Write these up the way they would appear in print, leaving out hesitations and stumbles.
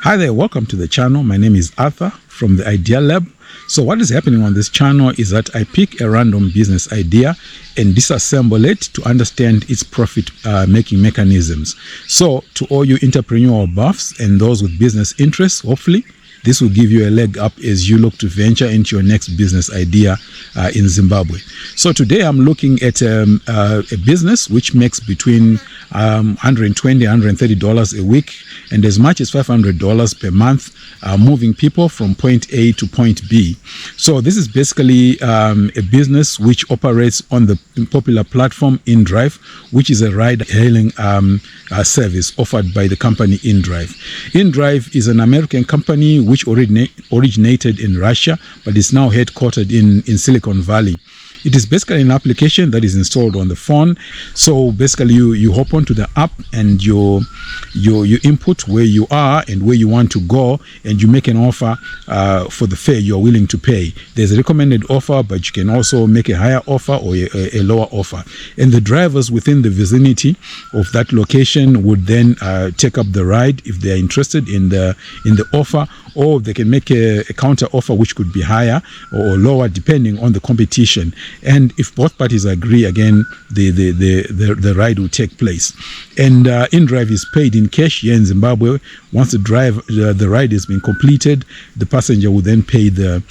Hi there, welcome to the channel. My name is Arthur from the Idea Lab. So what is happening on this channel is that I pick a random business idea and disassemble it to understand its profit making mechanisms. So to all you entrepreneurial buffs and those with business interests, hopefully this will give you a leg up as you look to venture into your next business idea in Zimbabwe. So today I'm looking at a business which makes between $120, $130 a week and as much as $500 per month, moving people from point A to point B. So this is basically a business which operates on the popular platform InDrive, which is a ride-hailing service offered by the company InDrive. InDrive is an American company which originated in Russia, but is now headquartered in Silicon Valley. It is basically an application that is installed on the phone. So basically you hop onto the app and you input where you are and where you want to go, and you make an offer for the fare you're willing to pay. There's a recommended offer, but you can also make a higher offer or a lower offer. And the drivers within the vicinity of that location would then take up the ride if they are interested in the offer, or they can make a counter offer which could be higher or lower depending on the competition. And if both parties agree, again, the ride will take place. And InDrive is paid in cash here in Zimbabwe. Once the ride has been completed, the passenger will then pay the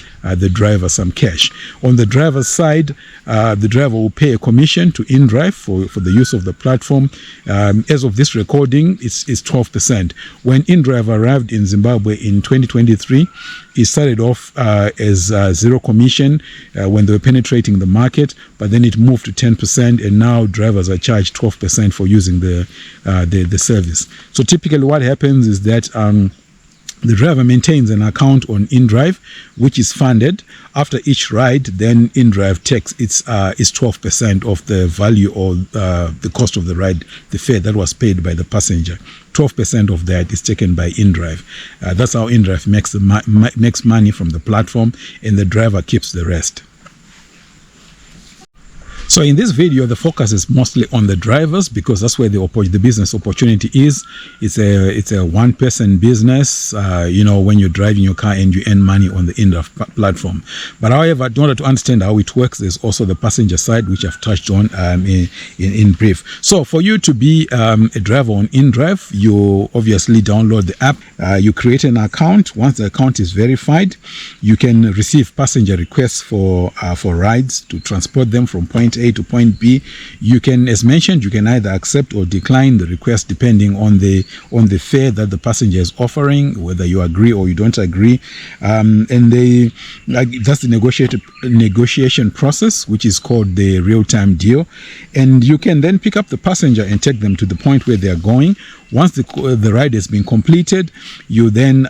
driver some cash. On the driver's side, the driver will pay a commission to InDrive for the use of the platform. As of this recording, it's 12%. When InDrive arrived in Zimbabwe in 2023, it started off as zero commission when they were penetrating the market, but then it moved to 10%, and now drivers are charged 12% for using the service. So typically what happens is that the driver maintains an account on InDrive, which is funded. After each ride, then InDrive takes its 12% of the value or the cost of the ride, the fare that was paid by the passenger. 12% of that is taken by InDrive. That's how InDrive makes money from the platform, and the driver keeps the rest. So in this video, the focus is mostly on the drivers because that's where the business opportunity is. It's a one-person business, when you're driving your car and you earn money on the InDrive platform. But however, in order to understand how it works, there's also the passenger side, which I've touched on in brief. So for you to be a driver on InDrive, you obviously download the app. You create an account. Once the account is verified, you can receive passenger requests for rides to transport them from point A to point B. You can, as mentioned, you can either accept or decline the request depending on the fare that the passenger is offering, whether you agree or you don't agree. And that's the negotiation process, which is called the real-time deal. And you can then pick up the passenger and take them to the point where they are going. Once the ride has been completed, you then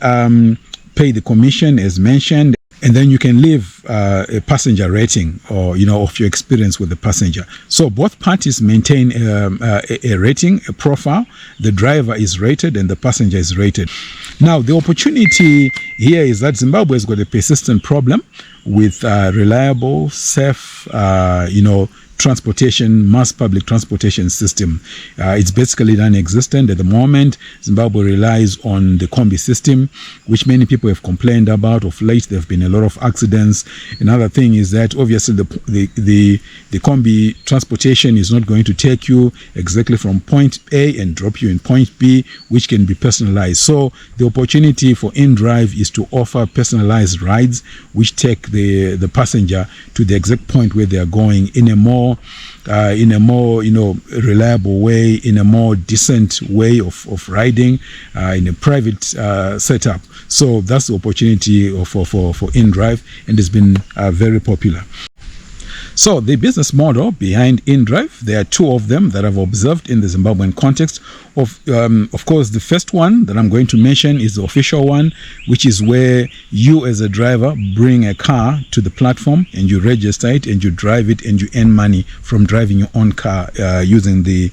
pay the commission as mentioned. And then you can leave a passenger rating or, of your experience with the passenger. So both parties maintain a rating, a profile. The driver is rated and the passenger is rated. Now, the opportunity here is that Zimbabwe has got a persistent problem with reliable, safe, mass public transportation system. It's basically non-existent at the moment. Zimbabwe relies on the combi system, which many people have complained about. Of late, there have been a lot of accidents. Another thing is that obviously the combi transportation is not going to take you exactly from point A and drop you in point B, which can be personalized. So the opportunity for InDrive is to offer personalized rides, which take the passenger to the exact point where they are going in a more reliable way, in a more decent way of riding, in a private setup. So that's the opportunity for InDrive, and it's been very popular. So the business model behind InDrive, there are two of them that I've observed in the Zimbabwean context. Of course, the first one that I'm going to mention is the official one, which is where you as a driver bring a car to the platform and you register it and you drive it and you earn money from driving your own car using the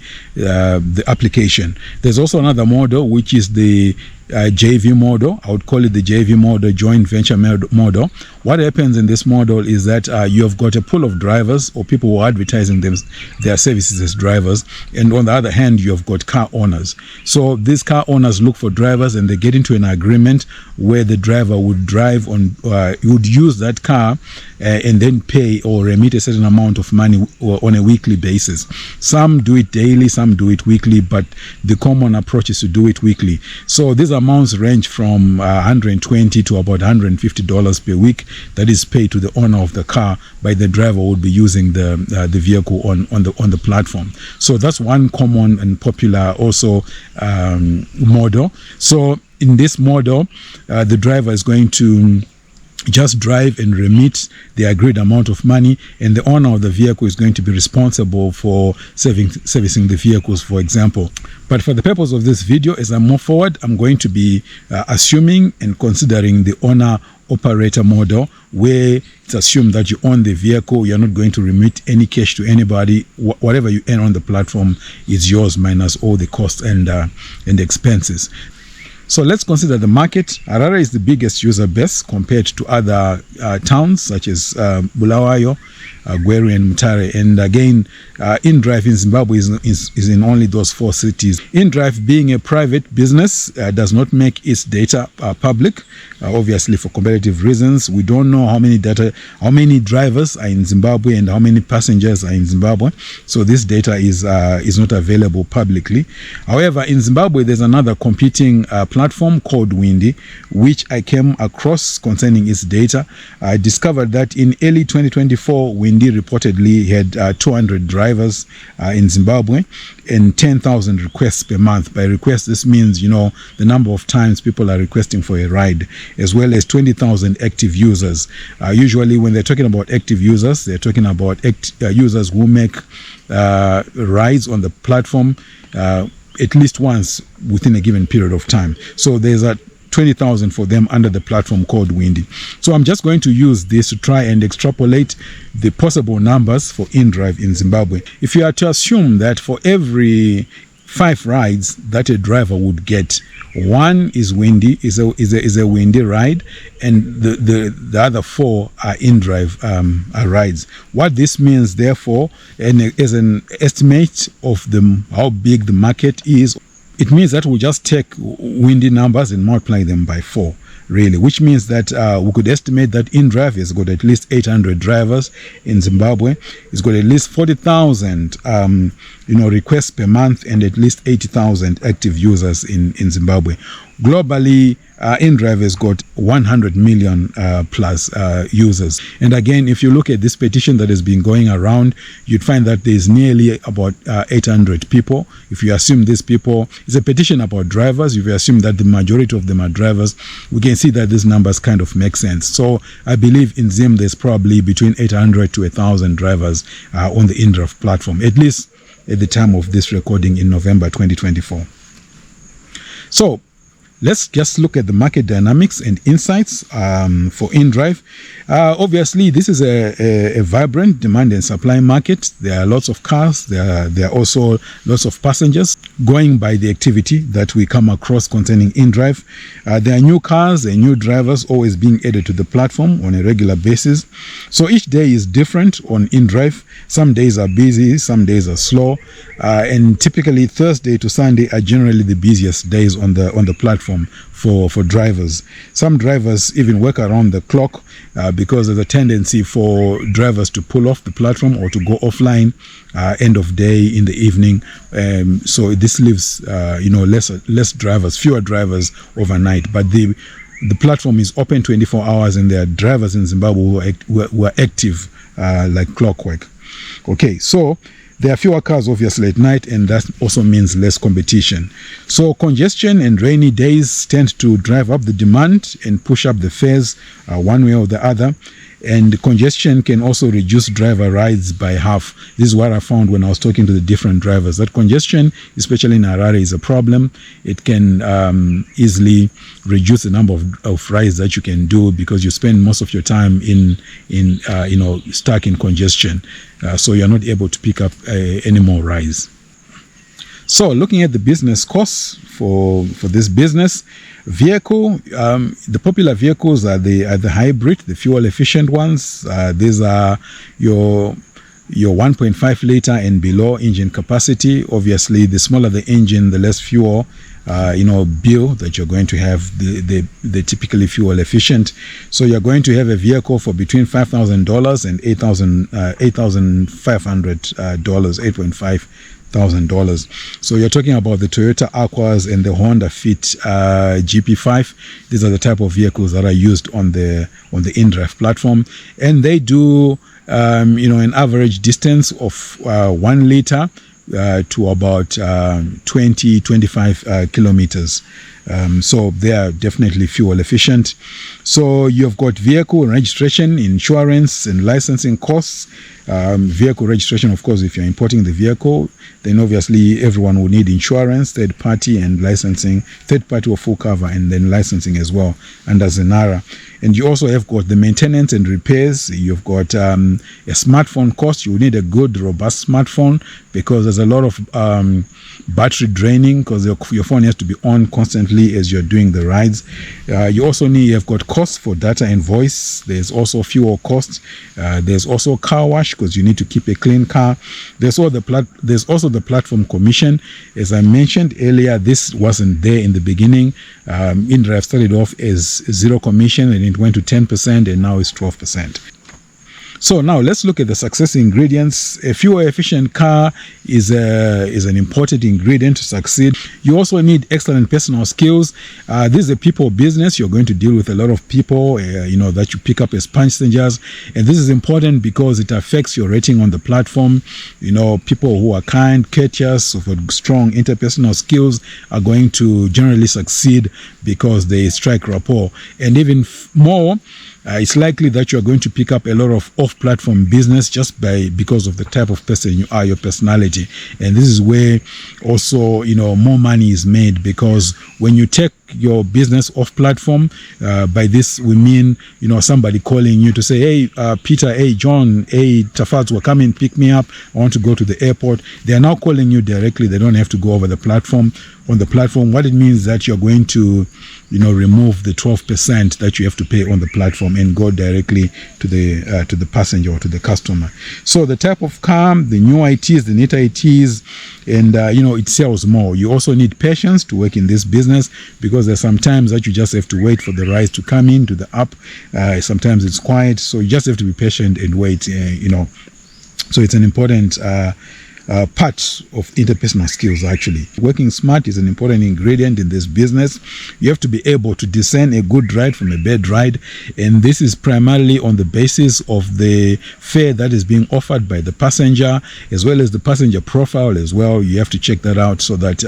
application. There's also another model, which is the JV model. I would call it the JV model, joint venture model. What happens in this model is that you have got a pool of drivers or people who are advertising their services as drivers, and on the other hand you have got car owners. So these car owners look for drivers and they get into an agreement where the driver would drive on, would use that car and then pay or remit a certain amount of money on a weekly basis. Some do it daily, some do it weekly, but the common approach is to do it weekly. So these amounts range from $120 to about $150 per week that is paid to the owner of the car by the driver who would be using the vehicle on the platform. So that's one common and popular also model. So in this model, the driver is going to just drive and remit the agreed amount of money, and the owner of the vehicle is going to be responsible for servicing the vehicles, for example. But for the purpose of this video, as I move forward, I'm going to be assuming and considering the owner-operator model, where it's assumed that you own the vehicle, you're not going to remit any cash to anybody. Whatever you earn on the platform is yours minus all the costs and expenses. So let's consider the market. Harare is the biggest user base compared to other towns such as Bulawayo, Gweru and Mutare. And again, InDrive in Zimbabwe is in only those 4 cities. InDrive, being a private business, does not make its data public, obviously for competitive reasons. We don't know how many drivers are in Zimbabwe and how many passengers are in Zimbabwe. So this data is not available publicly. However, in Zimbabwe, there's another competing platform called Windy, which I came across concerning its data. I discovered that in early 2024, Windy reportedly had 200 drivers in Zimbabwe and 10,000 requests per month. By request, this means, the number of times people are requesting for a ride, as well as 20,000 active users. Usually when they're talking about active users, they're talking about users who make rides on the platform at least once within a given period of time. So there's a 20,000 for them under the platform called Windy. So I'm just going to use this to try and extrapolate the possible numbers for InDrive in Zimbabwe. If you are to assume that for every 5 rides that a driver would get, 1 is Windy, is a Windy ride, and the other 4 are InDrive rides. What this means, therefore, and as an estimate of how big the market is, it means that we just take Windy numbers and multiply them by 4, really, which means that we could estimate that InDrive has got at least 800 drivers in Zimbabwe. It's got at least 40,000 requests per month and at least 80,000 active users in Zimbabwe. Globally, InDrive has got 100 million plus users. And again, if you look at this petition that has been going around, you'd find that there's nearly about 800 people. If you assume these people, it's a petition about drivers. If you assume that the majority of them are drivers, we can see that these numbers kind of make sense. So I believe in Zim there's probably between 800 to 1,000 drivers on the InDrive platform, at least at the time of this recording in November 2024. So let's just look at the market dynamics and insights for InDrive. Obviously, this is a vibrant demand and supply market. There are lots of cars. There are also lots of passengers going by the activity that we come across concerning InDrive. There are new cars and new drivers always being added to the platform on a regular basis. So each day is different on InDrive. Some days are busy, some days are slow, and typically Thursday to Sunday are generally the busiest days on the platform for drivers. Some drivers even work around the clock because there's a tendency for drivers to pull off the platform or to go offline end of day in the evening. So this leaves less drivers, fewer drivers overnight. But the platform is open 24 hours and there are drivers in Zimbabwe who are active like clockwork. Okay, so there are fewer cars obviously at night, and that also means less competition. So congestion and rainy days tend to drive up the demand and push up the fares one way or the other. And congestion can also reduce driver rides by half. This is what I found when I was talking to the different drivers, that congestion, especially in Harare, is a problem. It can easily reduce the number of rides that you can do because you spend most of your time stuck in congestion. So you're not able to pick up any more rides. So looking at the business costs for this business vehicle, the popular vehicles are the hybrid, the fuel efficient ones. These are your 1.5 liter and below engine capacity. Obviously, the smaller the engine, the less fuel bill that you're going to have. The typically fuel efficient. So you're going to have a vehicle for between $5,000 and $8,500, So you're talking about the Toyota Aquas and the Honda Fit GP5. These are the type of vehicles that are used on the InDrive platform, and they do an average distance of 1 liter to about 20-25 kilometers. So they are definitely fuel efficient. So you've got vehicle registration, insurance, and licensing costs. Vehicle registration, of course, if you're importing the vehicle, then obviously everyone will need insurance, third party, and licensing, third party or full cover, and then licensing as well under Zenara. And you also have got the maintenance and repairs. You've got a smartphone cost. You need a good, robust smartphone because there's a lot of battery draining because your phone has to be on constantly as you're doing the rides. You've got costs for data and voice. There's also fuel costs. There's also car wash because you need to keep a clean car. There's also the platform commission. As I mentioned earlier, this wasn't there in the beginning. InDrive started off as 0 commission, and it went to 10%, and now it's 12%. So now let's look at the success ingredients. A fuel efficient car is an important ingredient to succeed. You also need excellent personal skills. This is a people business. You're going to deal with a lot of people, that you pick up as passengers. And this is important because it affects your rating on the platform. People who are kind, courteous, with strong interpersonal skills are going to generally succeed because they strike rapport. And even more, it's likely that you're going to pick up a lot of off-platform business just because of the type of person you are, your personality. And this is where also, more money is made, because when you take your business off platform, by this we mean, somebody calling you to say, hey, Peter, hey, John, hey, Tafadzwa, come and pick me up. I want to go to the airport. They are now calling you directly. They don't have to go over the platform. On the platform, what it means is that you're going to, remove the 12% that you have to pay on the platform and go directly to the passenger or to the customer. So the type of car, the new ITs, the neat ITs, and it sells more. You also need patience to work in this business, because there's sometimes that you just have to wait for the rides to come into the app. Sometimes it's quiet, so you just have to be patient and wait. So it's an important part of interpersonal skills. Actually, working smart is an important ingredient in this business. You have to be able to discern a good ride from a bad ride, and this is primarily on the basis of the fare that is being offered by the passenger, as well as the passenger profile as well. You have to check that out so that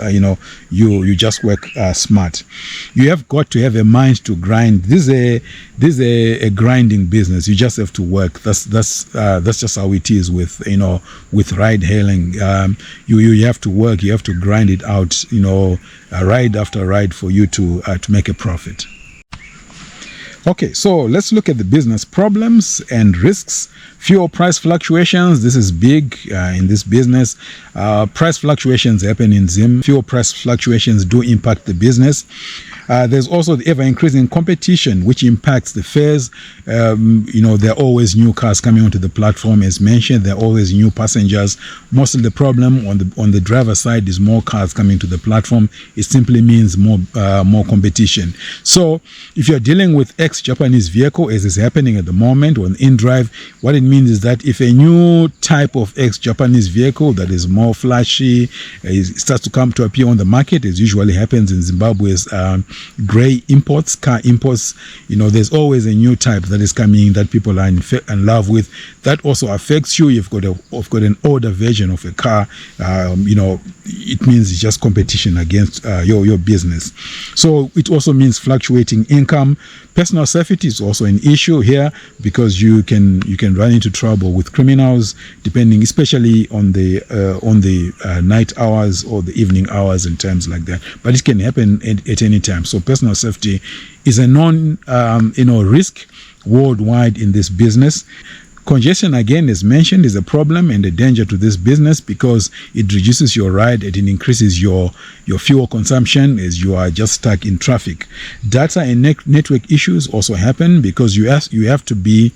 you just work smart. You have got to have a mind to grind. This is a grinding business. You just have to work. That's just how it is with ride hailing. You have to work. You have to grind it out. Ride after ride for you to make a profit. Okay, so let's look at the business problems and risks. Fuel price fluctuations. This is big in this business. Price fluctuations happen in Zim. Fuel price fluctuations do impact the business. There's also the ever-increasing competition, which impacts the fares. There are always new cars coming onto the platform. As mentioned, there are always new passengers. Most of the problem on the driver side is more cars coming to the platform. It simply means more competition. So if you're dealing with ex-Japanese vehicle, as is happening at the moment on InDrive, what it means is that if a new type of ex-Japanese vehicle that is more flashy starts to appear on the market, as usually happens in Zimbabwe's gray imports, car imports, there's always a new type that is coming that people are in love with. That also affects you. You've got an older version of a car. It means it's just competition against your business. So it also means fluctuating income. Personal safety is also an issue here, because you can run into trouble with criminals, depending, especially on the night hours or the evening hours and times like that. But it can happen at any time. So personal safety is a known risk worldwide in this business. Congestion, again, as mentioned, is a problem and a danger to this business because it reduces your ride and it increases your fuel consumption as you are just stuck in traffic. Data and network issues also happen because you have to be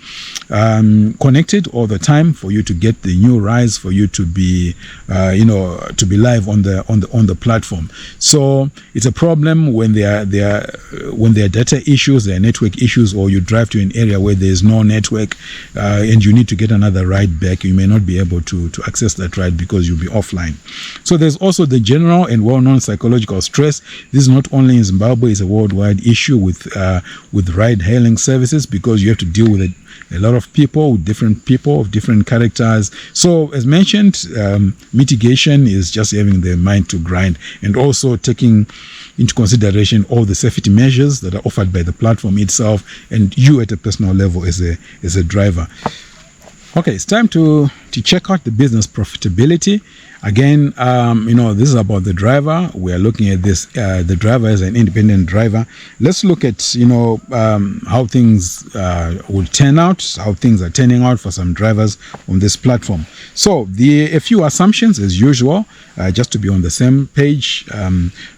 connected all the time for you to get the new rides, for you to be to be live on the platform. So it's a problem when there are data issues, there are network issues, or you drive to an area where there is no network and you need to get another ride back. You may not be able to access that ride because you'll be offline. So there's also the general and well-known psychological stress. This is not only in Zimbabwe, it's a worldwide issue with ride-hailing services because you have to deal with a lot of people of different characters. So as mentioned, mitigation is just having the mind to grind and also taking into consideration all the safety measures that are offered by the platform itself and you at a personal level as a driver. Okay, it's time to check out the business profitability. Again, this is about the driver. We are looking at this, the driver as an independent driver. Let's look at, how things will turn out, how things are turning out for some drivers on this platform. So a few assumptions as usual, just to be on the same page.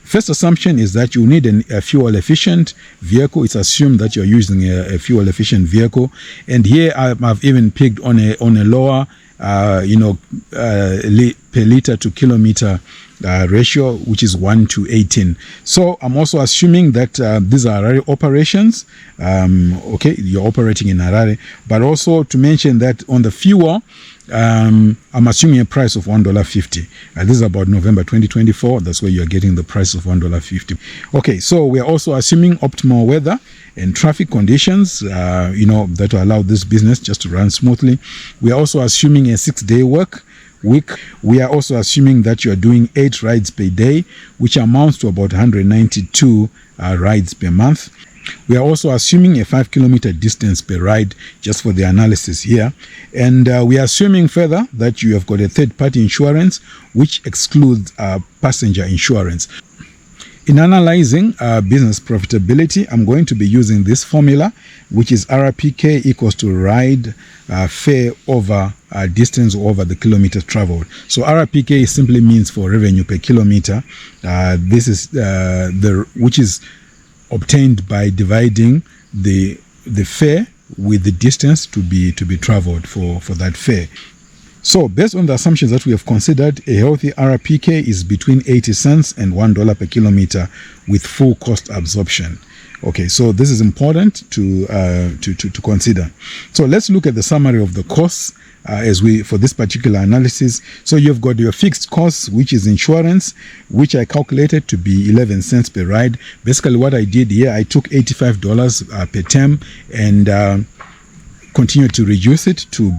First assumption is that you need a fuel efficient vehicle. It's assumed that you're using a fuel efficient vehicle. And here I've even picked on a lower per liter to kilometer ratio, which is 1:18. So I'm also assuming that these are Harare operations. You're operating in Harare, but also to mention that on the fuel, I'm assuming a price of $1.50. This is about November 2024. That's where you're getting the price of $1.50. Okay, so we're also assuming optimal weather and traffic conditions, that will allow this business just to run smoothly. We are also assuming a 6-day work week. We are also assuming that you are doing 8 rides per day, which amounts to about 192 rides per month. We are also assuming a 5-kilometer distance per ride, just for the analysis here. And we are assuming further that you have got a third-party insurance, which excludes passenger insurance. In analyzing business profitability, I'm going to be using this formula, which is RPK equals to ride fare over distance over the kilometers traveled. So RPK simply means for revenue per kilometer. This is which is obtained by dividing the fare with the distance to be traveled for that fare. So based on the assumptions that we have considered, a healthy RPK is between 80 cents and $1 per kilometer with full cost absorption. Okay, so this is important to consider. So let's look at the summary of the costs for this particular analysis. So you've got your fixed costs, which is insurance, which I calculated to be 11 cents per ride. Basically what I did here, I took $85 per term and continue to reduce it to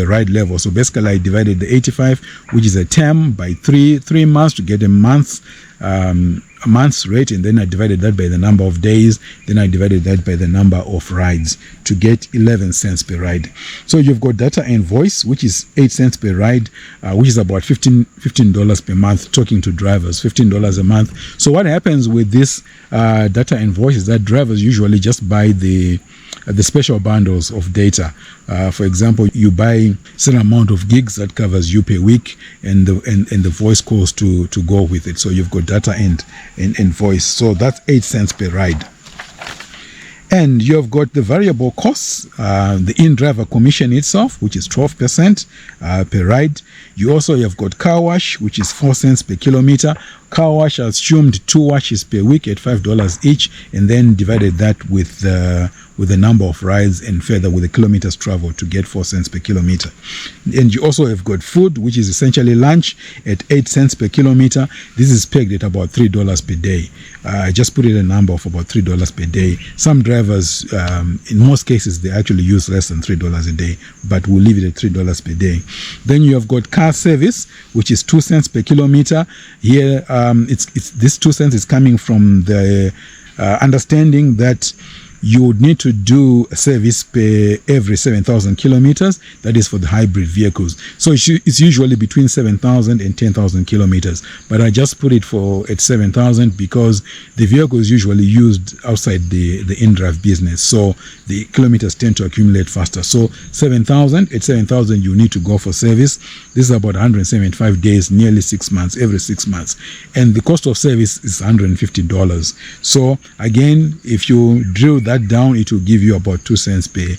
a ride level. So basically I divided the 85, which is a term, by three months to get a month's rate, and then I divided that by the number of days, then I divided that by the number of rides to get 11 cents per ride. So you've got data and voice, which is 8 cents per ride, which is about $15 per month, talking to drivers, $15 a month. So what happens with this data and voice is that drivers usually just buy the special bundles of data. For example, you buy a certain amount of gigs that covers you per week, and the voice calls to go with it. So you've got data and voice. So that's 8 cents per ride. And you've got the variable costs, the InDrive commission itself, which is 12% per ride. You also have got car wash, which is 4 cents per kilometer. Car wash assumed 2 washes per week at $5 each, and then divided that with the number of rides and further with the kilometers traveled to get 4 cents per kilometer. And you also have got food, which is essentially lunch, at 8 cents per kilometer. This is pegged at about $3 per day. I just put it a number of about $3 per day. Some drivers, in most cases, they actually use less than $3 a day, but we'll leave it at $3 per day. Then you have got car service, which is 2 cents per kilometer. Here, it's this 2 cents is coming from the understanding that you would need to do a service per every 7,000 kilometers. That is for the hybrid vehicles. So it's usually between 7,000 and 10,000 kilometers. But I just put it at 7,000 because the vehicle is usually used outside the InDrive business. So the kilometers tend to accumulate faster. So 7,000, at 7,000 you need to go for service. This is about 175 days, nearly 6 months, every 6 months. And the cost of service is $150. So again, if you drill that down, it will give you about 2 cents per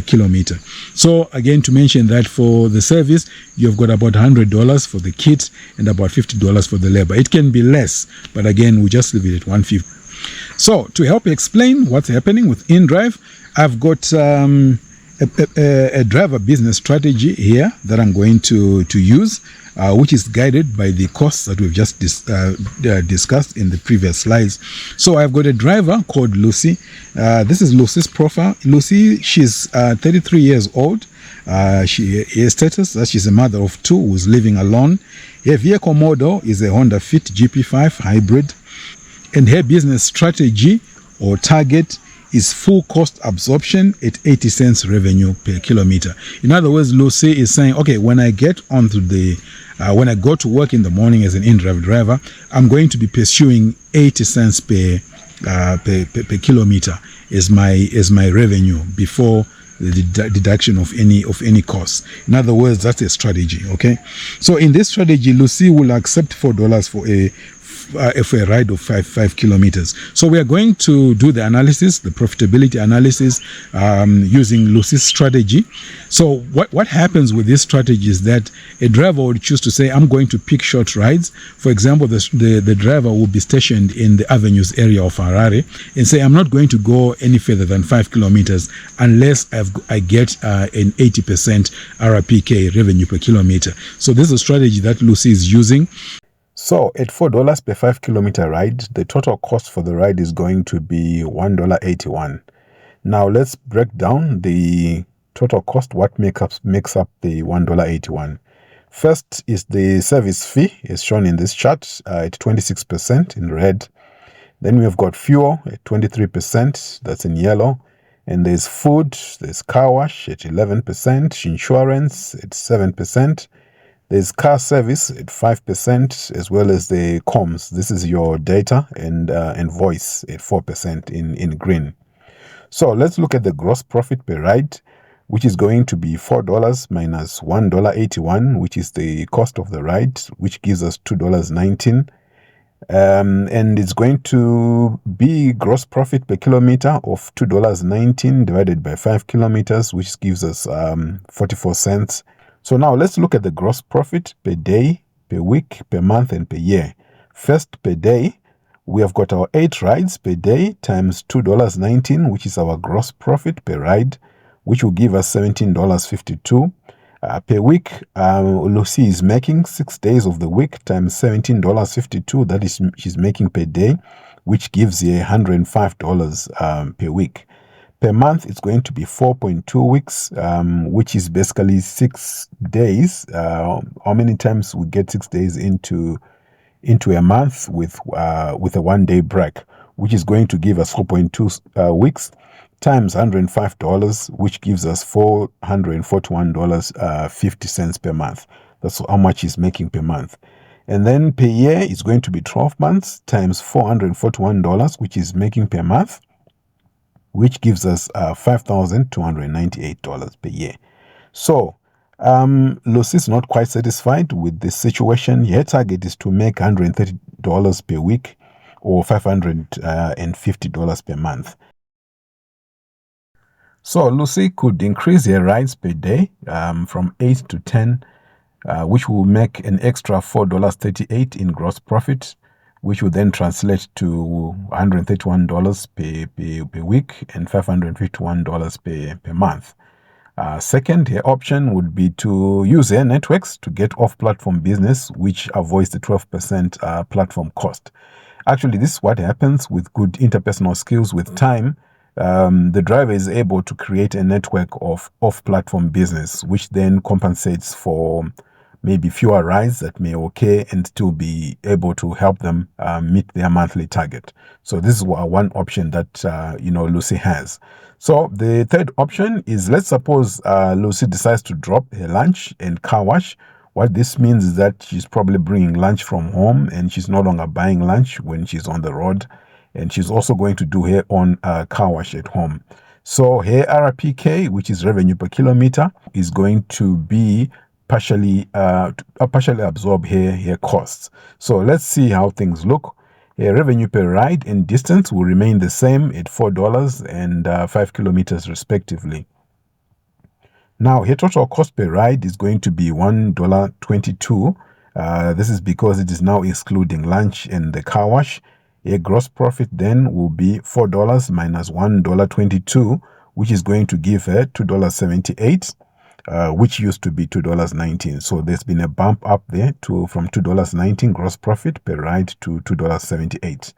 kilometer. So again, to mention that for the service, you've got about $100 for the kit and about $50 for the labor. It can be less, but again, we just leave it at $150. So to help explain what's happening with InDrive, I've got a driver business strategy here that I'm going to use, which is guided by the costs that we've just discussed in the previous slides. So I've got a driver called Lucy. This is Lucy's profile. Lucy, she's 33 years old. Her status that she's a mother of 2 who's living alone. Her vehicle model is a Honda Fit GP5 hybrid. And her business strategy or target is full cost absorption at 80 cents revenue per kilometer. In other words, Lucy is saying, okay, when I get onto when I go to work in the morning as an InDrive driver, I'm going to be pursuing 80 cents per kilometer as my revenue before the deduction of any costs. In other words, that's a strategy. Okay, so in this strategy, Lucy will accept $4 for a ride of 5 kilometers. So we are going to do the analysis, the profitability analysis, using Lucy's strategy. So what happens with this strategy is that a driver would choose to say, I'm going to pick short rides. For example, the driver will be stationed in the avenues area of Harare and say, I'm not going to go any further than 5 kilometers unless I get an 80% RPK, revenue per kilometer. So this is a strategy that Lucy is using. So at $4 per 5 kilometer ride, the total cost for the ride is going to be $1.81. Now let's break down the total cost. What makes up the $1.81? First is the service fee, as shown in this chart, at 26% in red. Then we've got fuel at 23%, that's in yellow. And there's food, there's car wash at 11%, insurance at 7%. There's car service at 5%, as well as the comms. This is your data and voice at 4% in green. So let's look at the gross profit per ride, which is going to be $4 minus $1.81, which is the cost of the ride, which gives us $2.19. And it's going to be gross profit per kilometer of $2.19 divided by 5 kilometers, which gives us 44 cents. So now let's look at the gross profit per day, per week, per month, and per year. First, per day, we have got our 8 rides per day times $2.19, which is our gross profit per ride, which will give us $17.52. Per week, Lucy is making 6 days of the week times $17.52. That is, she's making per day, which gives you $105 per week. Per month, it's going to be 4.2 weeks, which is basically 6 days. How many times we get 6 days into a month with a 1 day break, which is going to give us 4.2 weeks times $105, which gives us $441.50 per month. That's how much he's making per month. And then per year, it's going to be 12 months times $441, which is making per month, which gives us $5,298 per year. So Lucy is not quite satisfied with this situation. Her target is to make $130 per week or $550 per month. So Lucy could increase her rides per day from 8 to 10, which will make an extra $4.38 in gross profit, which will then translate to $131 per week and $551 per month. Second, her option would be to use her networks to get off-platform business, which avoids the 12% platform cost. Actually, this is what happens with good interpersonal skills. With time, the driver is able to create a network of off-platform business, which then compensates for maybe fewer rides that may occur and still be able to help them meet their monthly target. So this is one option that Lucy has. So the third option is, let's suppose Lucy decides to drop her lunch and car wash. What this means is that she's probably bringing lunch from home and she's no longer buying lunch when she's on the road. And she's also going to do her own car wash at home. So her RPK, which is revenue per kilometer, is going to be partially absorb her costs. So let's see how things look. Her revenue per ride and distance will remain the same at $4 and 5 kilometers respectively. Now, her total cost per ride is going to be $1.22. This is because it is now excluding lunch and the car wash. A gross profit then will be $4 minus $1.22, which is going to give her $2.78, which used to be $2.19. So there's been a bump up there from $2.19 gross profit per ride to $2.78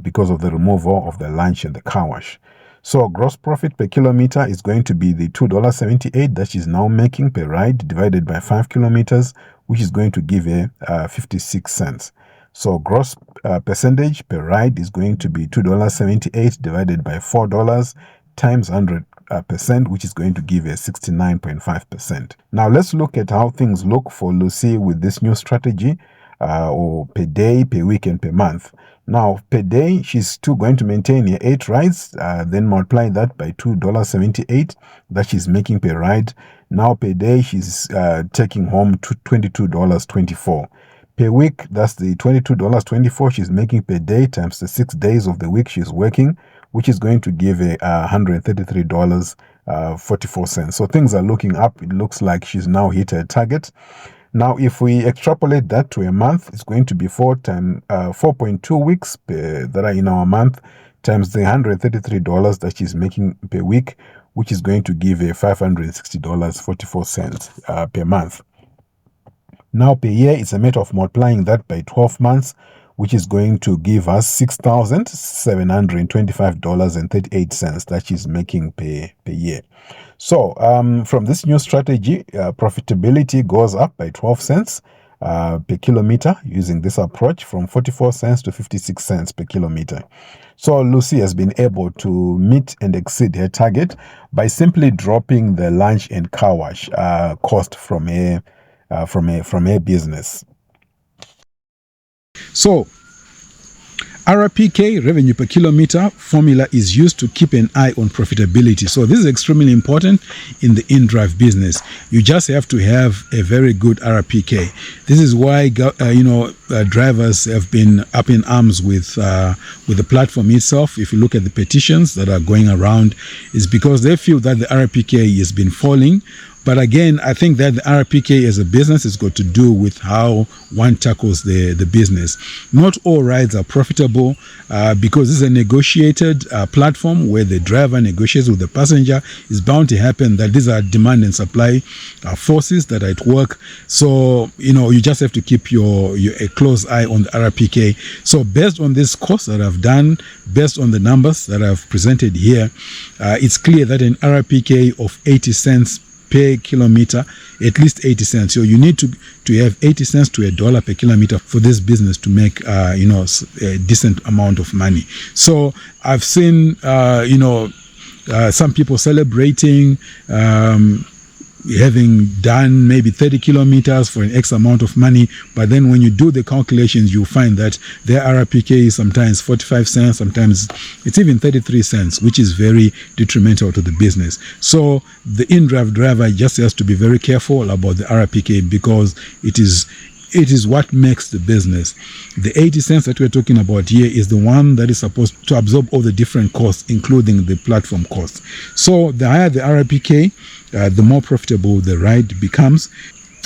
because of the removal of the lunch and the car wash. So gross profit per kilometer is going to be the $2.78 that she's now making per ride divided by 5 kilometers, which is going to give her 56 cents. So gross percentage per ride is going to be $2.78 divided by $4 times 100%, which is going to give her 69.5%. Now let's look at how things look for Lucy with this new strategy, or per day, per week, and per month. Now, per day, she's still going to maintain her 8 rides, then multiply that by $2.78 that she's making per ride. Now, per day, she's taking home $22.24. Per week, that's the $22.24 she's making per day times the 6 days of the week she's working, which is going to give her $133.44. So things are looking up. It looks like she's now hit her target. Now, if we extrapolate that to a month, it's going to be 4.2 weeks that are in our month times the $133 that she's making per week, which is going to give her $560.44 per month. Now, per year, it's a matter of multiplying that by 12 months, which is going to give us $6,725.38 that she's making per year. So from this new strategy, profitability goes up by 12 cents per kilometer using this approach, from 44 cents to 56 cents per kilometer. So Lucy has been able to meet and exceed her target by simply dropping the lunch and car wash cost from her business. So RPK, revenue per kilometer formula, is used to keep an eye on profitability. So this is extremely important in the InDrive business. You just have to have a very good RPK. This is why drivers have been up in arms with the platform itself. If you look at the petitions that are going around, it's because they feel that the RPK has been falling. But again, I think that the RPK as a business has got to do with how one tackles the business. Not all rides are profitable because this is a negotiated platform where the driver negotiates with the passenger. It's bound to happen that these are demand and supply forces that are at work. So, you just have to keep a close eye on the RPK. So based on this course that I've done, based on the numbers that I've presented here, it's clear that an RPK of 80 cents per kilometer, at least 80 cents. So you need to have 80 cents to $1 per kilometer for this business to make a decent amount of money. So I've seen some people celebrating having done maybe 30 kilometers for an X amount of money, but then when you do the calculations, you find that their RPK is sometimes 45 cents, sometimes it's even 33 cents, which is very detrimental to the business. So the InDrive driver just has to be very careful about the RPK because it is what makes the business. The 80 cents that we're talking about here is the one that is supposed to absorb all the different costs, including the platform costs. So the higher the RPK, the more profitable the ride becomes.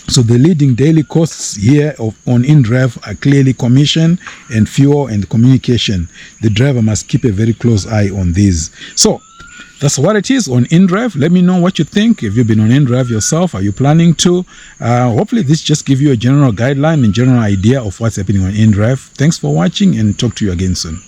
So the leading daily costs here on InDrive are clearly commission and fuel and communication. The driver must keep a very close eye on these. So that's what it is on InDrive. Let me know what you think. Have you been on InDrive yourself? Are you planning to? Hopefully this just gives you a general guideline and general idea of what's happening on InDrive. Thanks for watching and talk to you again soon.